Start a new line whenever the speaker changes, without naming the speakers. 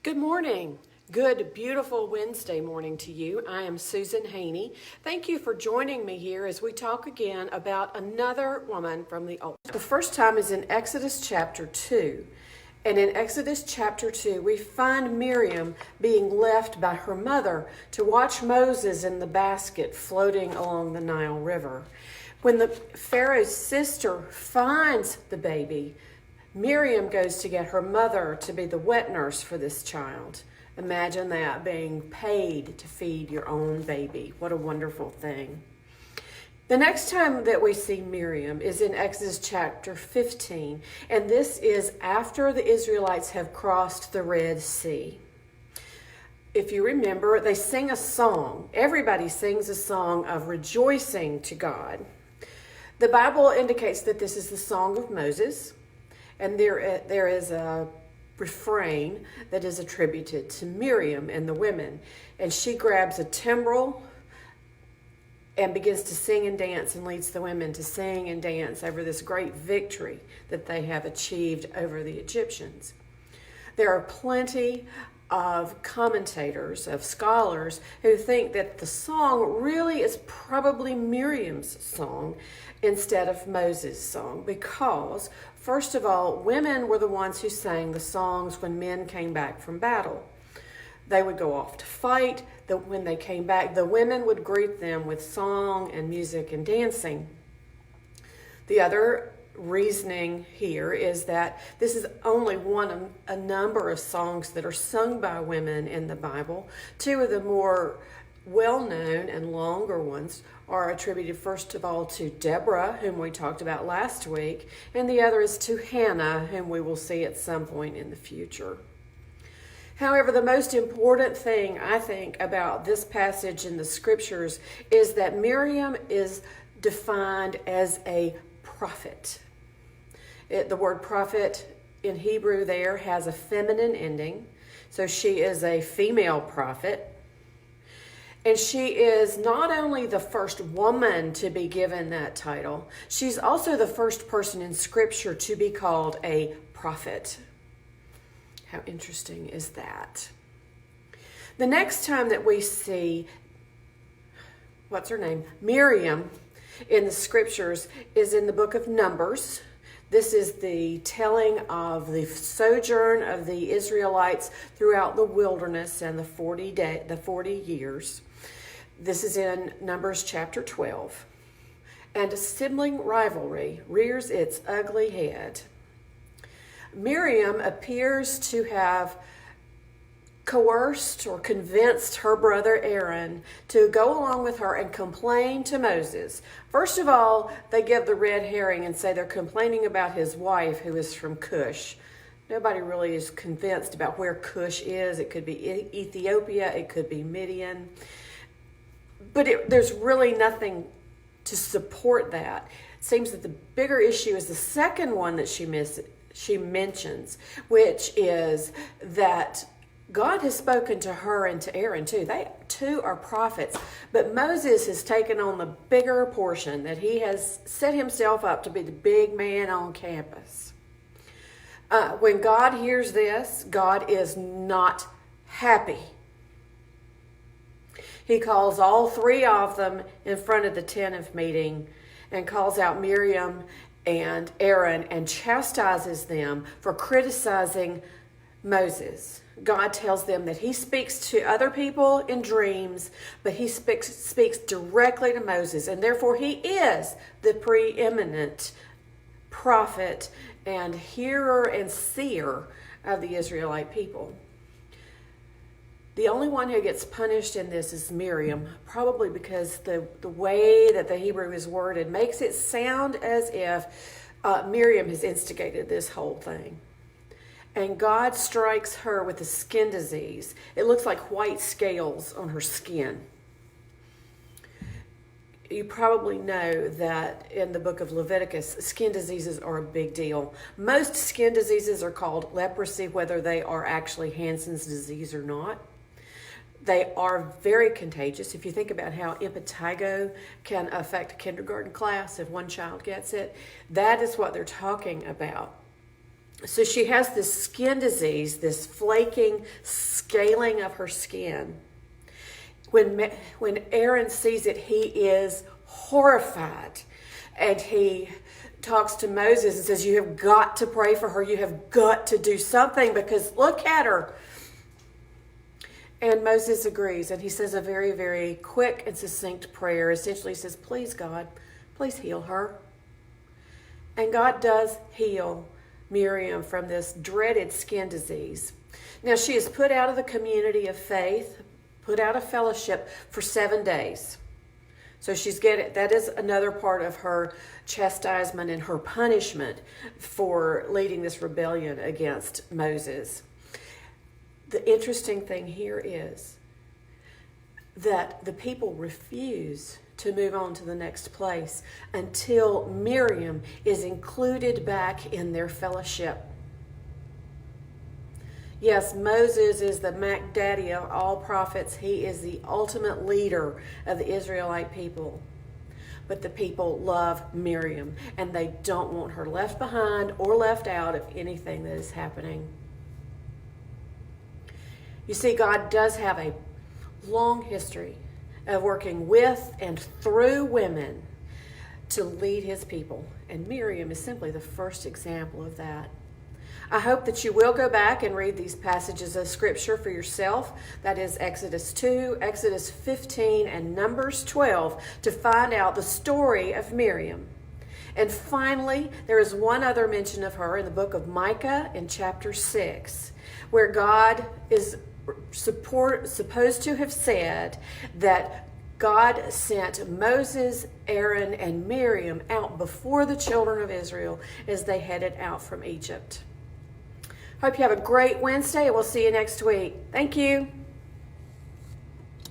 Good morning. Good, beautiful Wednesday morning to you. I am Susan Haney. Thank you for joining me here as we talk again about another woman from the Old. The first time is in Exodus chapter 2. And in Exodus chapter 2, we find Miriam being left by her mother to watch Moses in the basket floating along the Nile River. When the Pharaoh's sister finds the baby, Miriam goes to get her mother to be the wet nurse for this child. Imagine that, being paid to feed your own baby. What a wonderful thing. The next time that we see Miriam is in Exodus chapter 15, and this is after the Israelites have crossed the Red Sea. If you remember, they sing a song. Everybody sings a song of rejoicing to God. The Bible indicates that this is the song of Moses. And there is a refrain that is attributed to Miriam and the women. And she grabs a timbrel and begins to sing and dance and leads the women to sing and dance over this great victory that they have achieved over the Egyptians. There are plenty of commentators, of scholars, who think that the song really is probably Miriam's song instead of Moses' song because, first of all, women were the ones who sang the songs when men came back from battle. They would go off to fight. When they came back, the women would greet them with song and music and dancing. The other reasoning here is that this is only one of a number of songs that are sung by women in the Bible. Two of the more well-known and longer ones are attributed first of all to Deborah, whom we talked about last week, and the other is to Hannah, whom we will see at some point in the future. However, the most important thing I think about this passage in the scriptures is that Miriam is defined as a prophet. The word prophet in Hebrew there has a feminine ending, so she is a female prophet. And she is not only the first woman to be given that title, she's also the first person in Scripture to be called a prophet. How interesting is that? The next time that we see, Miriam in the Scriptures is in the book of Numbers. This is the telling of the sojourn of the Israelites throughout the wilderness and the 40 years. This is in Numbers chapter 12. And a sibling rivalry rears its ugly head. Miriam appears to have coerced or convinced her brother Aaron to go along with her and complain to Moses. First of all, they give the red herring and say they're complaining about his wife who is from Cush. Nobody really is convinced about where Cush is. It could be Ethiopia, it could be Midian. But there's really nothing to support that. It seems that the bigger issue is the second one that she mentions, which is that God has spoken to her and to Aaron too. They too are prophets, but Moses has taken on the bigger portion, that he has set himself up to be the big man on campus. When God hears this, God is not happy. He calls all three of them in front of the tent of meeting and calls out Miriam and Aaron and chastises them for criticizing Moses. God tells them that he speaks to other people in dreams, but he speaks directly to Moses, and therefore he is the preeminent prophet and hearer and seer of the Israelite people. The only one who gets punished in this is Miriam, probably because the way that the Hebrew is worded makes it sound as if Miriam has instigated this whole thing. And God strikes her with a skin disease. It looks like white scales on her skin. You probably know that in the book of Leviticus, skin diseases are a big deal. Most skin diseases are called leprosy, whether they are actually Hansen's disease or not. They are very contagious. If you think about how impetigo can affect a kindergarten class if one child gets it, that is what they're talking about. So she has this skin disease, this flaking, scaling of her skin. When Aaron sees it, he is horrified. And he talks to Moses and says, you have got to pray for her. You have got to do something because look at her. And Moses agrees. And he says a very, very quick and succinct prayer. Essentially, he says, please, God, please heal her. And God does heal Miriam from this dreaded skin disease. Now, she is put out of the community of faith, put out of fellowship for 7 days. So that is another part of her chastisement and her punishment for leading this rebellion against Moses. The interesting thing here is that the people refuse to move on to the next place until Miriam is included back in their fellowship. Yes, Moses is the Mac Daddy of all prophets. He is the ultimate leader of the Israelite people. But the people love Miriam, and they don't want her left behind or left out of anything that is happening. You see, God does have a long history of working with and through women to lead his people. And Miriam is simply the first example of that. I hope that you will go back and read these passages of Scripture for yourself. That is Exodus 2, Exodus 15, and Numbers 12 to find out the story of Miriam. And finally, there is one other mention of her in the book of Micah in chapter 6, where God is supposed to have said that God sent Moses, Aaron, and Miriam out before the children of Israel as they headed out from Egypt. Hope you have a great Wednesday, and we'll see you next week. Thank you.